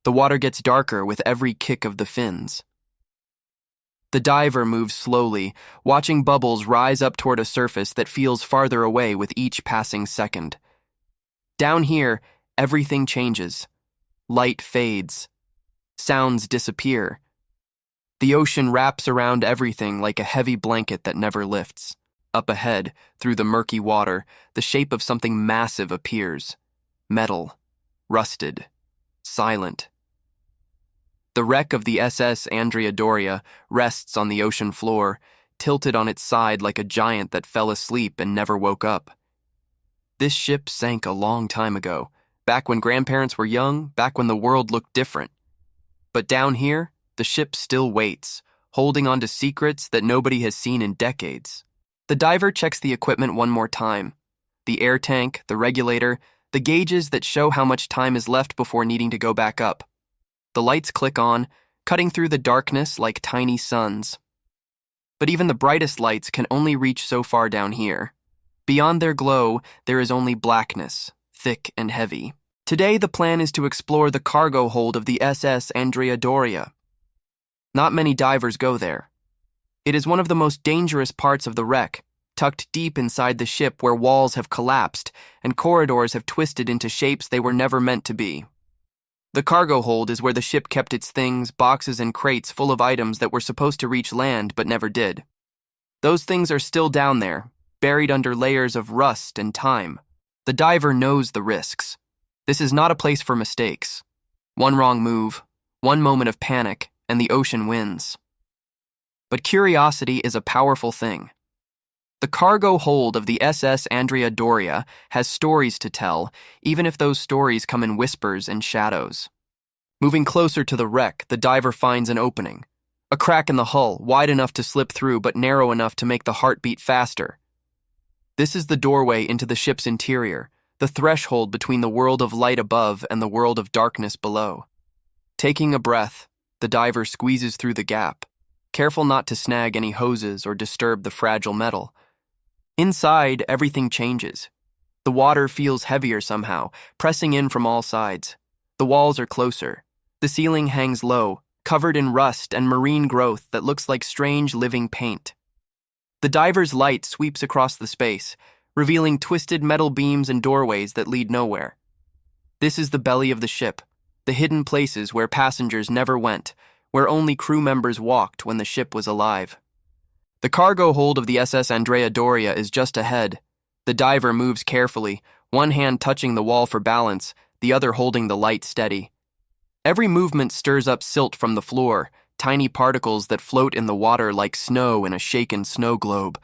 The water gets darker with every kick of the fins. The diver moves slowly, watching bubbles rise up toward a surface that feels farther away with each passing second. Down here, everything changes. Light fades. Sounds disappear. The ocean wraps around everything like a heavy blanket that never lifts. Up ahead, through the murky water, the shape of something massive appears. Metal. Rusted. Silent. The wreck of the SS Andrea Doria rests on the ocean floor, tilted on its side like a giant that fell asleep and never woke up. This ship sank a long time ago, back when grandparents were young, back when the world looked different. But down here, the ship still waits, holding on to secrets that nobody has seen in decades. The diver checks the equipment one more time. The air tank, the regulator, the gauges that show how much time is left before needing to go back up. The lights click on, cutting through the darkness like tiny suns. But even the brightest lights can only reach so far down here. Beyond their glow, there is only blackness, thick and heavy. Today, the plan is to explore the cargo hold of the SS Andrea Doria. Not many divers go there. It is one of the most dangerous parts of the wreck, tucked deep inside the ship where walls have collapsed and corridors have twisted into shapes they were never meant to be. The cargo hold is where the ship kept its things, boxes and crates full of items that were supposed to reach land but never did. Those things are still down there, buried under layers of rust and time. The diver knows the risks. This is not a place for mistakes. One wrong move, one moment of panic, and the ocean wins. But curiosity is a powerful thing. The cargo hold of the SS Andrea Doria has stories to tell, even if those stories come in whispers and shadows. Moving closer to the wreck, the diver finds an opening. A crack in the hull, wide enough to slip through but narrow enough to make the heart beat faster. This is the doorway into the ship's interior, the threshold between the world of light above and the world of darkness below. Taking a breath, the diver squeezes through the gap, careful not to snag any hoses or disturb the fragile metal. Inside, everything changes. The water feels heavier somehow, pressing in from all sides. The walls are closer. The ceiling hangs low, covered in rust and marine growth that looks like strange living paint. The diver's light sweeps across the space, revealing twisted metal beams and doorways that lead nowhere. This is the belly of the ship, the hidden places where passengers never went, where only crew members walked when the ship was alive. The cargo hold of the SS Andrea Doria is just ahead. The diver moves carefully, one hand touching the wall for balance, the other holding the light steady. Every movement stirs up silt from the floor, tiny particles that float in the water like snow in a shaken snow globe.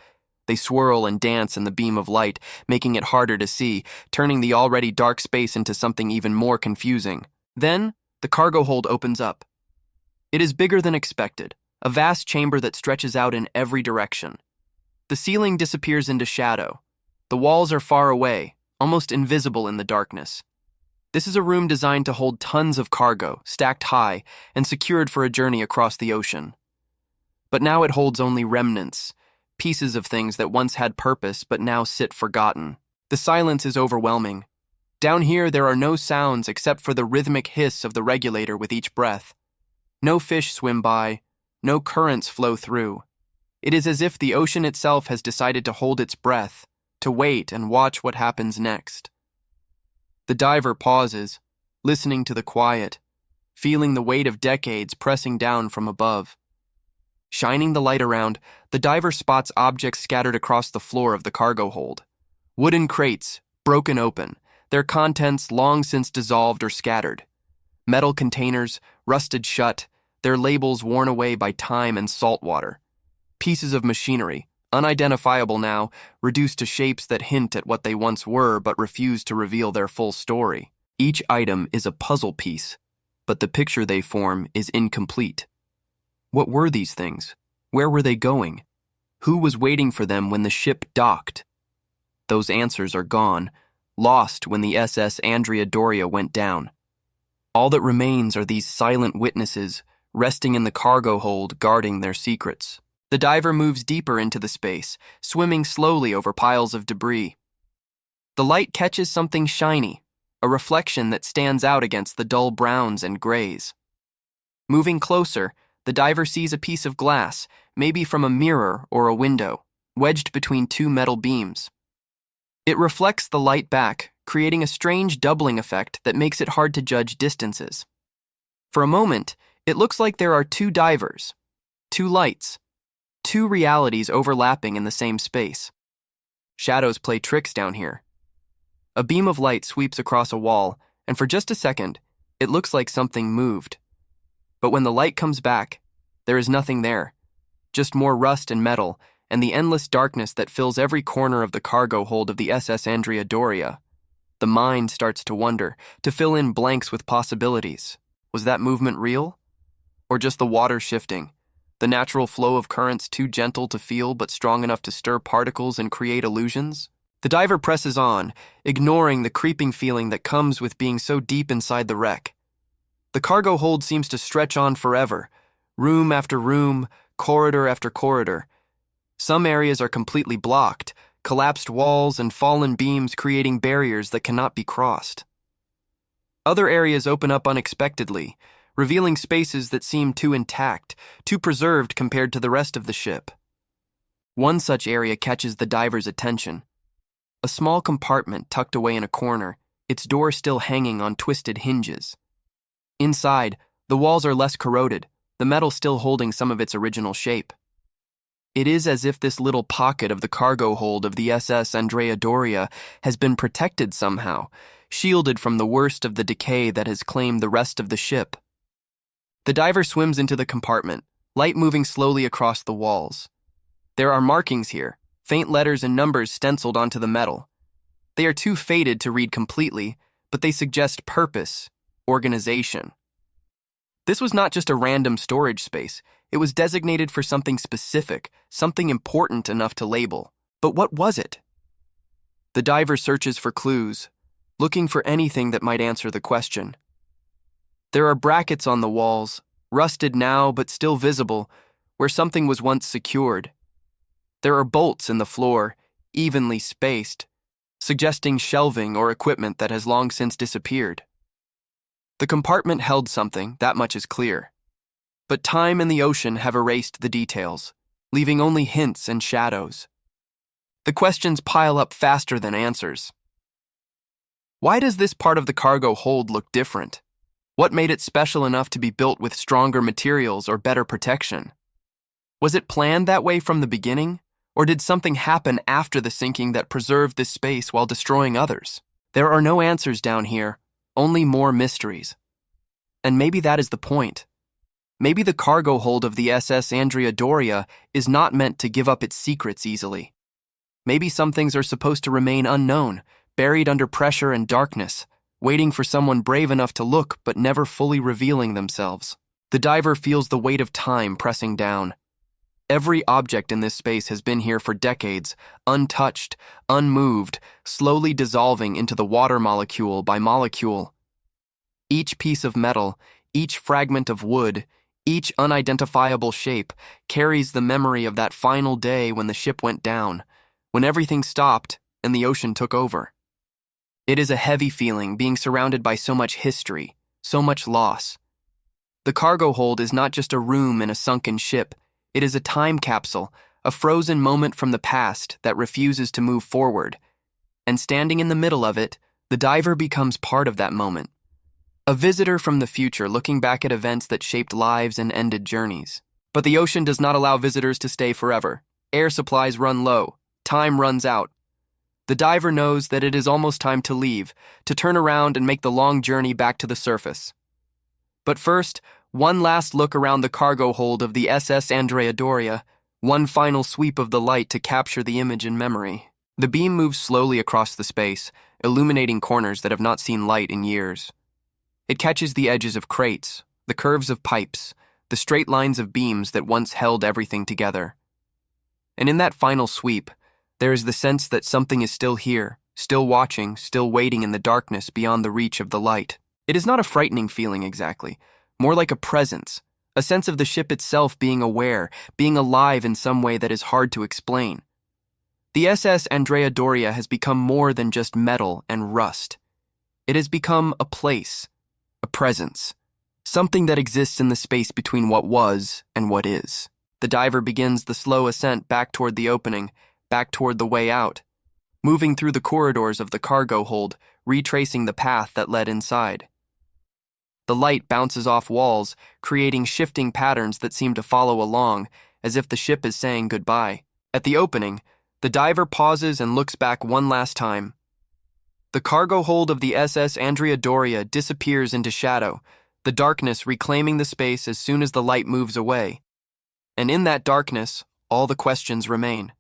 They swirl and dance in the beam of light, making it harder to see, turning the already dark space into something even more confusing. Then, the cargo hold opens up. It is bigger than expected, a vast chamber that stretches out in every direction. The ceiling disappears into shadow. The walls are far away, almost invisible in the darkness. This is a room designed to hold tons of cargo, stacked high, and secured for a journey across the ocean. But now it holds only remnants, pieces of things that once had purpose but now sit forgotten. The silence is overwhelming. Down here there are no sounds except for the rhythmic hiss of the regulator with each breath. No fish swim by, no currents flow through. It is as if the ocean itself has decided to hold its breath, to wait and watch what happens next. The diver pauses, listening to the quiet, feeling the weight of decades pressing down from above. Shining the light around, the diver spots objects scattered across the floor of the cargo hold. Wooden crates, broken open, their contents long since dissolved or scattered. Metal containers, rusted shut, their labels worn away by time and salt water. Pieces of machinery, unidentifiable now, reduced to shapes that hint at what they once were but refuse to reveal their full story. Each item is a puzzle piece, but the picture they form is incomplete. What were these things? Where were they going? Who was waiting for them when the ship docked? Those answers are gone, lost when the SS Andrea Doria went down. All that remains are these silent witnesses, resting in the cargo hold, guarding their secrets. The diver moves deeper into the space, swimming slowly over piles of debris. The light catches something shiny, a reflection that stands out against the dull browns and grays. Moving closer, the diver sees a piece of glass, maybe from a mirror or a window, wedged between two metal beams. It reflects the light back, creating a strange doubling effect that makes it hard to judge distances. For a moment, it looks like there are two divers, two lights, two realities overlapping in the same space. Shadows play tricks down here. A beam of light sweeps across a wall, and for just a second, it looks like something moved. But when the light comes back, there is nothing there, just more rust and metal, and the endless darkness that fills every corner of the cargo hold of the SS Andrea Doria. The mind starts to wonder, to fill in blanks with possibilities. Was that movement real? Or just the water shifting? The natural flow of currents too gentle to feel but strong enough to stir particles and create illusions? The diver presses on, ignoring the creeping feeling that comes with being so deep inside the wreck. The cargo hold seems to stretch on forever, room after room, corridor after corridor. Some areas are completely blocked, collapsed walls and fallen beams creating barriers that cannot be crossed. Other areas open up unexpectedly, revealing spaces that seem too intact, too preserved compared to the rest of the ship. One such area catches the diver's attention. A small compartment tucked away in a corner, its door still hanging on twisted hinges. Inside, the walls are less corroded, the metal still holding some of its original shape. It is as if this little pocket of the cargo hold of the SS Andrea Doria has been protected somehow, shielded from the worst of the decay that has claimed the rest of the ship. The diver swims into the compartment, light moving slowly across the walls. There are markings here, faint letters and numbers stenciled onto the metal. They are too faded to read completely, but they suggest purpose, organization. This was not just a random storage space. It was designated for something specific, something important enough to label. But what was it? The diver searches for clues, looking for anything that might answer the question. There are brackets on the walls, rusted now but still visible, where something was once secured. There are bolts in the floor, evenly spaced, suggesting shelving or equipment that has long since disappeared. The compartment held something, that much is clear. But time and the ocean have erased the details, leaving only hints and shadows. The questions pile up faster than answers. Why does this part of the cargo hold look different? What made it special enough to be built with stronger materials or better protection? Was it planned that way from the beginning, or did something happen after the sinking that preserved this space while destroying others? There are no answers down here, only more mysteries. And maybe that is the point. Maybe the cargo hold of the SS Andrea Doria is not meant to give up its secrets easily. Maybe some things are supposed to remain unknown, buried under pressure and darkness, waiting for someone brave enough to look but never fully revealing themselves. The diver feels the weight of time pressing down. Every object in this space has been here for decades, untouched, unmoved, slowly dissolving into the water molecule by molecule. Each piece of metal, each fragment of wood, each unidentifiable shape carries the memory of that final day when the ship went down, when everything stopped and the ocean took over. It is a heavy feeling being surrounded by so much history, so much loss. The cargo hold is not just a room in a sunken ship. It is a time capsule, a frozen moment from the past that refuses to move forward. And standing in the middle of it, the diver becomes part of that moment. A visitor from the future looking back at events that shaped lives and ended journeys. But the ocean does not allow visitors to stay forever. Air supplies run low. Time runs out. The diver knows that it is almost time to leave, to turn around and make the long journey back to the surface. But first, one last look around the cargo hold of the SS Andrea Doria, one final sweep of the light to capture the image in memory. The beam moves slowly across the space, illuminating corners that have not seen light in years. It catches the edges of crates, the curves of pipes, the straight lines of beams that once held everything together. And in that final sweep, there is the sense that something is still here, still watching, still waiting in the darkness beyond the reach of the light. It is not a frightening feeling exactly, more like a presence, a sense of the ship itself being aware, being alive in some way that is hard to explain. The SS Andrea Doria has become more than just metal and rust. It has become a place, a presence, something that exists in the space between what was and what is. The diver begins the slow ascent back toward the opening, back toward the way out, moving through the corridors of the cargo hold, retracing the path that led inside. The light bounces off walls, creating shifting patterns that seem to follow along, as if the ship is saying goodbye. At the opening, the diver pauses and looks back one last time. The cargo hold of the SS Andrea Doria disappears into shadow, the darkness reclaiming the space as soon as the light moves away. And in that darkness, all the questions remain.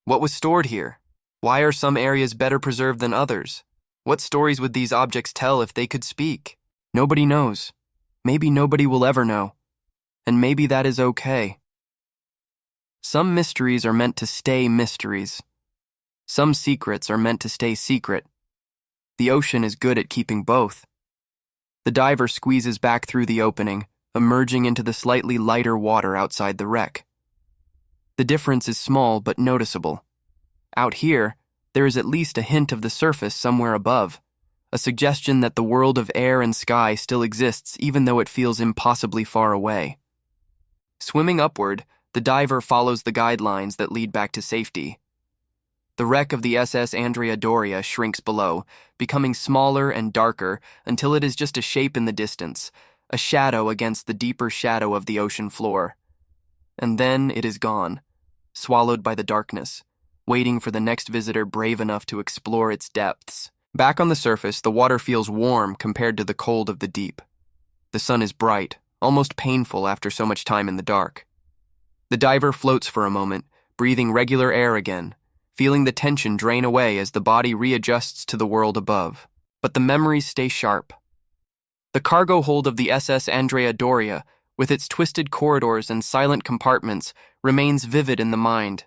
What was stored here? Why are some areas better preserved than others? What stories would these objects tell if they could speak? Nobody knows. Maybe nobody will ever know. And maybe that is okay. Some mysteries are meant to stay mysteries. Some secrets are meant to stay secret. The ocean is good at keeping both. The diver squeezes back through the opening, emerging into the slightly lighter water outside the wreck. The difference is small but noticeable. Out here, there is at least a hint of the surface somewhere above, a suggestion that the world of air and sky still exists even though it feels impossibly far away. Swimming upward, the diver follows the guidelines that lead back to safety. The wreck of the SS Andrea Doria shrinks below, becoming smaller and darker until it is just a shape in the distance, a shadow against the deeper shadow of the ocean floor. And then it is gone, swallowed by the darkness, waiting for the next visitor brave enough to explore its depths. Back on the surface, the water feels warm compared to the cold of the deep. The sun is bright, almost painful after so much time in the dark. The diver floats for a moment, breathing regular air again, feeling the tension drain away as the body readjusts to the world above. But the memories stay sharp. The cargo hold of the SS Andrea Doria, with its twisted corridors and silent compartments, remains vivid in the mind.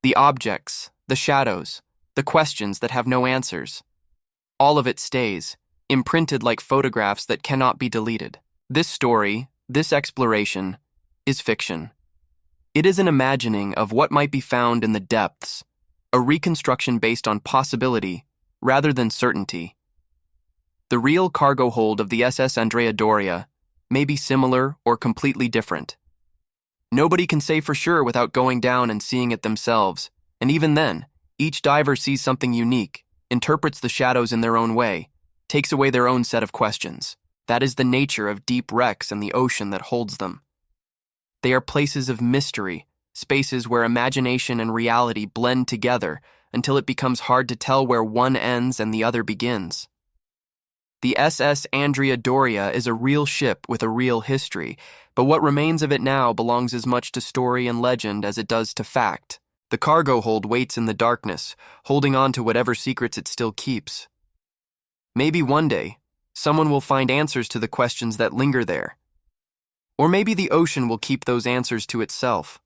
The objects, the shadows, the questions that have no answers. All of it stays, imprinted like photographs that cannot be deleted. This story, this exploration, is fiction. It is an imagining of what might be found in the depths, a reconstruction based on possibility rather than certainty. The real cargo hold of the SS Andrea Doria may be similar or completely different. Nobody can say for sure without going down and seeing it themselves, and even then, each diver sees something unique, interprets the shadows in their own way, takes away their own set of questions. That is the nature of deep wrecks and the ocean that holds them. They are places of mystery, spaces where imagination and reality blend together until it becomes hard to tell where one ends and the other begins. The SS Andrea Doria is a real ship with a real history, but what remains of it now belongs as much to story and legend as it does to fact. The cargo hold waits in the darkness, holding on to whatever secrets it still keeps. Maybe one day, someone will find answers to the questions that linger there. Or maybe the ocean will keep those answers to itself,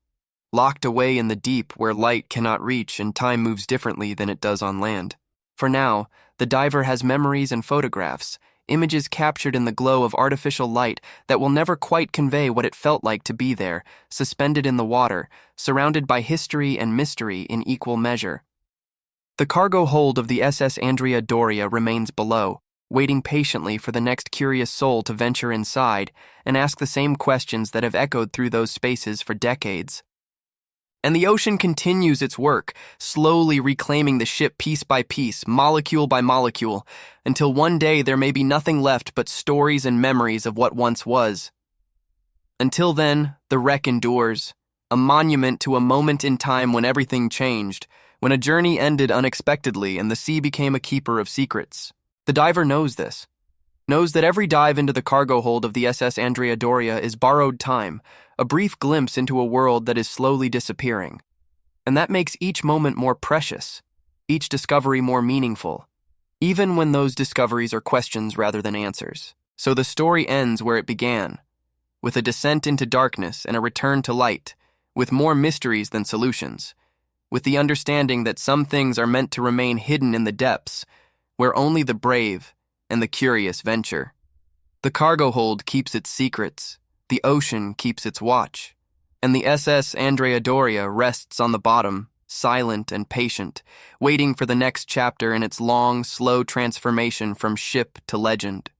locked away in the deep where light cannot reach and time moves differently than it does on land. For now, the diver has memories and photographs, images captured in the glow of artificial light that will never quite convey what it felt like to be there, suspended in the water, surrounded by history and mystery in equal measure. The cargo hold of the SS Andrea Doria remains below, waiting patiently for the next curious soul to venture inside and ask the same questions that have echoed through those spaces for decades. And the ocean continues its work, slowly reclaiming the ship piece by piece, molecule by molecule, until one day there may be nothing left but stories and memories of what once was. Until then, the wreck endures, a monument to a moment in time when everything changed, when a journey ended unexpectedly and the sea became a keeper of secrets. The diver knows this, knows that every dive into the cargo hold of the SS Andrea Doria is borrowed time, a brief glimpse into a world that is slowly disappearing. And that makes each moment more precious, each discovery more meaningful, even when those discoveries are questions rather than answers. So the story ends where it began, with a descent into darkness and a return to light, with more mysteries than solutions, with the understanding that some things are meant to remain hidden in the depths, where only the brave and the curious venture. The cargo hold keeps its secrets, the ocean keeps its watch, and the SS Andrea Doria rests on the bottom, silent and patient, waiting for the next chapter in its long, slow transformation from ship to legend.